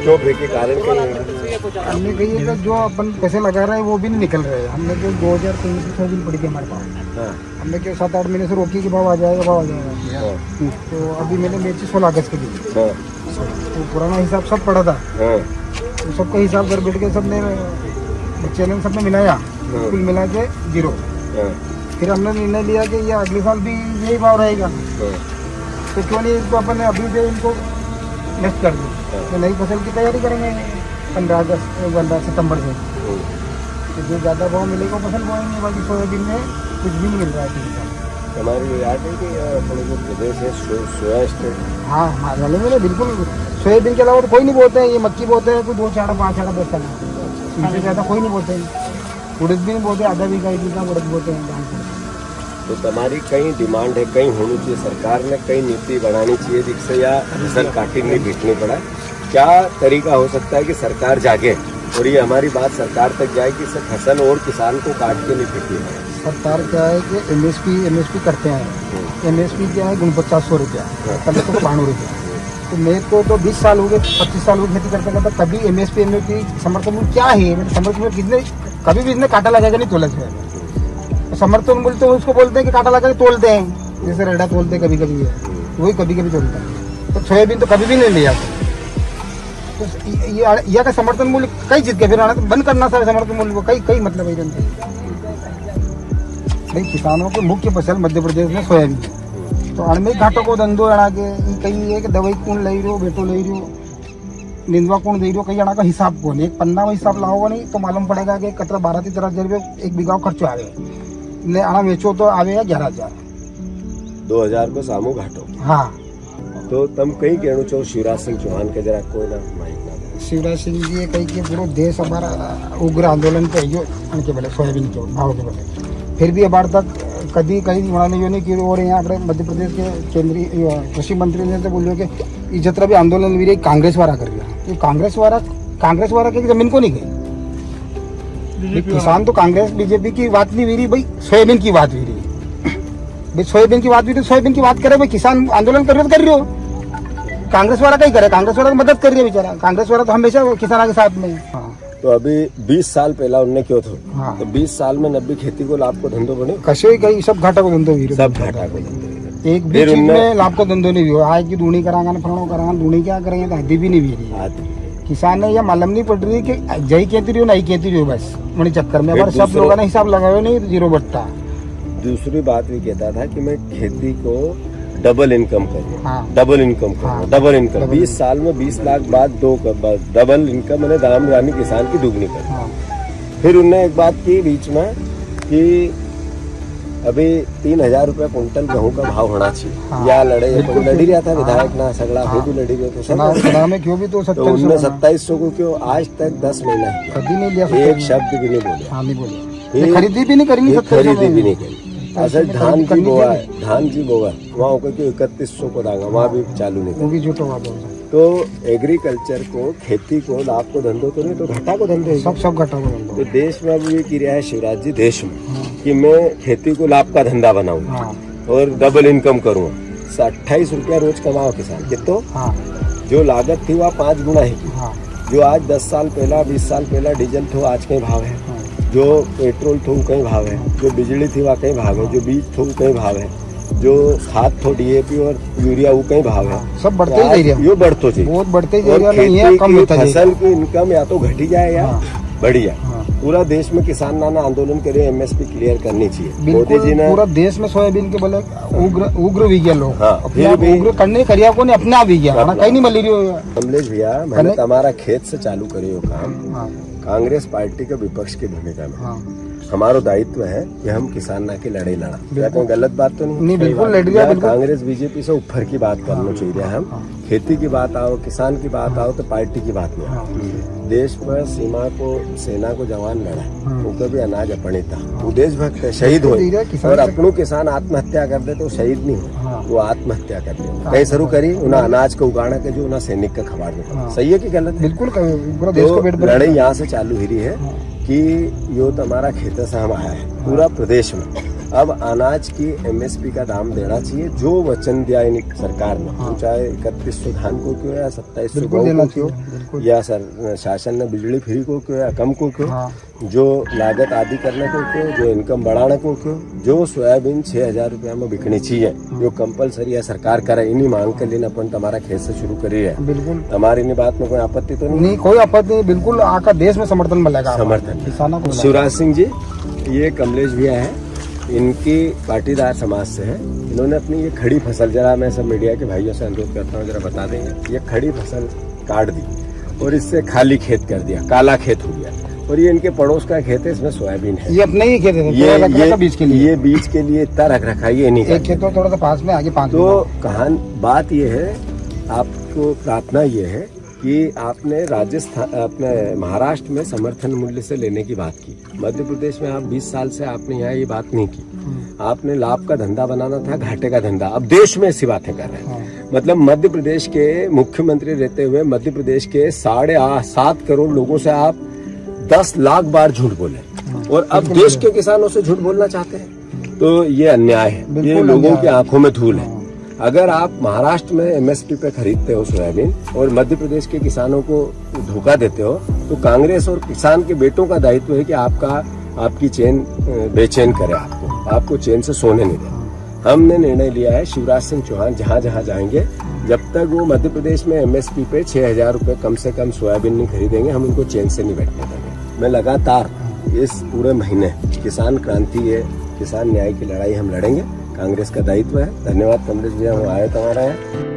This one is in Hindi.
क्यों के कारण हमने कही है जो अपन पैसे लगा रहे हैं वो भी नहीं निकल रहे हैं। हमने जो 2023 से 6 दिन पड़ी थी हमारे पास, हमने क्यों 7-8 महीने से रोकी कि भाव आ जाएगा। तो अभी मैंने बेची 16 अगस्त के दिन, तो पुराना हिसाब सब पड़ा था, तो सबका हिसाब घर बैठ के सबने चैनल सबने मिलाया, कुल मिला के 0। फिर हमने निर्णय लिया कि ये अगले साल भी यही भाव रहेगा, तो क्यों नहीं इसको अपन अभी से इनको नेक्स्ट कर दें। तो नई फसल की तैयारी करेंगे 15 सितंबर से, तो जो ज़्यादा भाव मिलेगा फसल बोएंगे, बाकी सोयाबीन में कुछ भी नहीं मिल रहा है। हमारी याद है कि अपने जो प्रदेश है सोया स्टेट, हाँ हाँ मेरे बिल्कुल सोयाबीन के अलावा तो कोई नहीं बोलते हैं। ये मक्की बोलते हैं, कोई 2 4 5 8 10 टन, इससे ज़्यादा कोई नहीं बोलते हैं। उड़द भी नहीं बोलते, आधा भी कहीं बीघा उड़द बोलते हैं। तो हमारी कई डिमांड है, कहीं होनी चाहिए, सरकार ने कई नीति बनानी चाहिए जिससे या फसल काटी नहीं बेचनी पड़ा। क्या तरीका हो सकता है कि सरकार जागे और ये हमारी बात सरकार तक जाए कि सिर्फ फसल और किसान को काट के नहीं फेंकी है। सरकार क्या है कि एमएसपी करते हैं। एमएसपी क्या है 4900 रुपया, पहले तो 92 रुपया। तो मेरे को तो 20 साल हो गए, 25 साल हो गए खेती करते करते, कभी एमएसपी समर्थन मूल्य क्या है, समर्थन मूल्य किसने कभी भी इसने काटा लगाएगा नहीं तोला जाएगा। समर्थन मूल्य तो उसको बोलते हैं कि काटा लगा के तोलते हैं, जैसे रेडा तोलते हैं कभी कभी है, वही कभी कभी तोलता है। तो सोयाबीन तो कभी भी नहीं लिया। तो यह का समर्थन मूल्य कई चीज के फिर आना तो बंद करना सर, समर्थन मूल्य को कई मतलब है भाई। किसानों की मुख्य फसल मध्य प्रदेश में सोयाबीन है। तो अणमें घाटों को धंधो अड़ा के कई है कि दवाई कौन ले रही बेटो ले रही निंदवा कौन दे रही हो, कई अड़ा का हिसाब कौन है। एक पन्ना में हिसाब लाओगे नहीं तो मालूम पड़ेगा कि 12-13 हजार रुपये एक बीघा खर्चो आ गए। ने अड़ा बेचो तो आवेगा 11,000 2000 को सामू घाटो। हाँ, तो तुम कहीं कहना चाहो शिवराज सिंह चौहान के जरा कोई ना माइक। शिवराज सिंह जी कहीं के पूरा देश हमारा उग्र आंदोलन पे जो उनके बोले सोयाबीन के भाव के बोले, फिर भी अब तक कभी कहीं उन्होंने जो नहीं की। और यहाँ अपने मध्य प्रदेश के केंद्रीय कृषि मंत्री ने तो बोलियो कि ये जितना भी आंदोलन भी कांग्रेस वाला कर रहा है, कांग्रेस वाला की जमीन को नहीं गई। किसान तो कांग्रेस बीजेपी की बात नहीं हो रही भाई, सोयाबीन की बात हो रही भाई। सोयाबीन की बात हो रही, सोयाबीन की बात करे भाई। किसान आंदोलन कर रहे हो, कांग्रेस वाला कहीं करे, कांग्रेस वाला मदद कर रही है बेचारा। कांग्रेस वाला तो हमेशा किसानों के साथ में। तो अभी 20 साल पहला उनने क्यों था, तो 20 साल में 90 खेती को लाभ को धंधो बने, कशे कहीं सब घाटा को धंधो हुई, सब घाटा को धंधो। एक भी चीज में लाभ को धंधो नहीं हुआ। आज की दूनी करांगा फलाना करांगा, दूनी क्या करेंगे तो हद्दी भी नहीं भी रही। किसान ने यह मालूम नहीं पड़ रही कि जही कहती रही हो नहीं कहती रही हो, बस उन्हीं चक्कर में अगर सब लोगों ने हिसाब लगाया नहीं तो 0 बट्टा। दूसरी बात भी कहता था कि मैं खेती को डबल इनकम करूँ, डबल इनकम करूँ, डबल इनकम। 20 साल में 20 लाख बाद डबल इनकम मैंने दाम रानी किसान की दुगनी कर। फिर उनने एक बात की बीच में कि अभी 3000 रुपया कुंटल गेहूं का भाव होना चाहिए। या लड़े लड़ी रहा था विधायक ना सगड़ा फिर भी लड़ी गए तो क्यों भी तो 2700 को क्यों आज तक 10 महीना कभी नहीं लिया, एक शब्द भी नहीं बोले, खरीदी भी नहीं करी, खरीदी भी नहीं करी। असल धान की बोआ है, धान की बोआ वहाँ को 3100 को दांगा, वहाँ भी चालू नहीं, वो भी झूठो बात है। तो एग्रीकल्चर को खेती को लाभ को धंधो तो नहीं तो घाटा को धंधो, सब घाटा को धंधो। तो देश में अब ये क्रिया है शिवराज जी देश में कि मैं खेती को लाभ का धंधा बनाऊंगा और डबल इनकम करूँगा। 28 रुपया रोज कमाओ किसान कितो, जो लागत थी वह 5 गुना है। जो आज 10 साल पहला 20 साल पहला डीजल थो आज कहीं भाव है, जो पेट्रोल थो कहीं भाव है, जो बिजली थी वह कहीं भाव है, जो बीज थो कहीं भाव है, जो खाद थो डीएपी और यूरिया वो कहीं भाव है, सब बढ़ते ही जा रहा है। ये बढ़ते ही बहुत बढ़ते ही जा रहा है। कम फसल की इनकम या तो घटी जाए या बढ़ी जाए। पूरा देश में किसान नाना आंदोलन करे, एमएसपी क्लियर करनी चाहिए। मोदी जी ने पूरा देश में सोयाबीन के बोले उग्र भी गया लोग, उग्र करने करिया को नहीं अपने आप भी गया कहीं नहीं मिल रही। कमलेश भैया मैंने हमारा खेत से चालू करे काम, कांग्रेस पार्टी के विपक्ष की भूमिका में हमारा दायित्व है कि हम किसान ना के लड़ाई लड़ा। कोई गलत बात तो नहीं, बिल्कुल लड़ रहा है। कांग्रेस बीजेपी से ऊपर की बात करना चाहिए। हम खेती की बात आओ, किसान की बात आओ तो पार्टी की बात नहीं आओ। देश पर सीमा को सेना को जवान लड़ा, वो कभी अनाज अपने था, वो देशभक्त शहीद हो और अपनों किसान आत्महत्या कर दे तो शहीद नहीं हो, वो आत्महत्या कर दे। कई शुरू करी उन्हें अनाज को उगाना के जो उन्हें सैनिक का खबर देता, सही है कि गलत? बिल्कुल। लड़ाई यहाँ से चालू ही है कि यो तो हमारा खेत से हम आया है पूरा प्रदेश में। अब अनाज की एमएसपी का दाम देना चाहिए, जो वचन दिया इन सरकार ने, चाहे 3100 धान को क्यों या 2700 गेहूं को क्यों, या शासन ने बिजली फ्री को क्यों या कम को क्यों, जो लागत आदि करने को क्यों, जो इनकम बढ़ाने को क्यों, जो सोयाबीन 6000 रुपया में बिकनी चाहिए, जो कंपलसरी है सरकार करे, इन्हीं मांग के लिए अपन तुम्हारा खेत से शुरू करी है। बिल्कुल हमारी इन बात में कोई आपत्ति तो नहीं, कोई आपत्ति नहीं, बिल्कुल आका देश में समर्थन मिलेगा, समर्थन किसानों को। शिवराज सिंह जी, ये कमलेश भैया है, इनकी पाटीदार समाज से है। इन्होंने अपनी ये खड़ी फसल, जरा मैं सब मीडिया के भाइयों से अनुरोध करता हूँ, जरा बता देंगे, ये खड़ी फसल काट दी और इससे खाली खेत कर दिया, काला खेत हो गया, और ये इनके पड़ोस का खेत है, इसमें सोयाबीन है। ये अपने ही खेत है, ये बीज के लिए, ये बीज के लिए इतना रख रखा है, ये नहीं एक खेत तो थोड़ा सा पास में आगे 5। तो कहान बात ये है, आपको प्रार्थना ये है कि आपने राजस्थान, अपने महाराष्ट्र में समर्थन मूल्य से लेने की बात की, मध्य प्रदेश में आप 20 साल से आपने यहाँ ये बात नहीं की। आपने लाभ का धंधा बनाना था, घाटे का धंधा, अब देश में ऐसी बातें कर रहे हैं। मतलब मध्य प्रदेश के मुख्यमंत्री रहते हुए मध्य प्रदेश के 7.5 करोड़ लोगों से आप 10 लाख बार झूठ बोले, और अब देश के किसानों से झूठ बोलना चाहते हैं, तो ये अन्याय है, ये लोगों की आंखों में धूल है। अगर आप महाराष्ट्र में एमएसपी पे खरीदते हो सोयाबीन और मध्य प्रदेश के किसानों को धोखा देते हो, तो कांग्रेस और किसान के बेटों का दायित्व है कि आपकी चेन बेचैन करे, आपको चैन से सोने नहीं दे। हमने निर्णय लिया है, शिवराज सिंह चौहान जहां जहां जाएंगे, जब तक वो मध्य प्रदेश में एमएसपी पे 6000 रुपए कम से कम सोयाबीन नहीं खरीदेंगे, हम उनको चैन से नहीं बैठने देंगे। मैं लगातार इस पूरे महीने किसान क्रांति है, किसान न्याय की लड़ाई हम लड़ेंगे, कांग्रेस का दायित्व है। धन्यवाद कमलेश भैया, आए तुम्हारा है।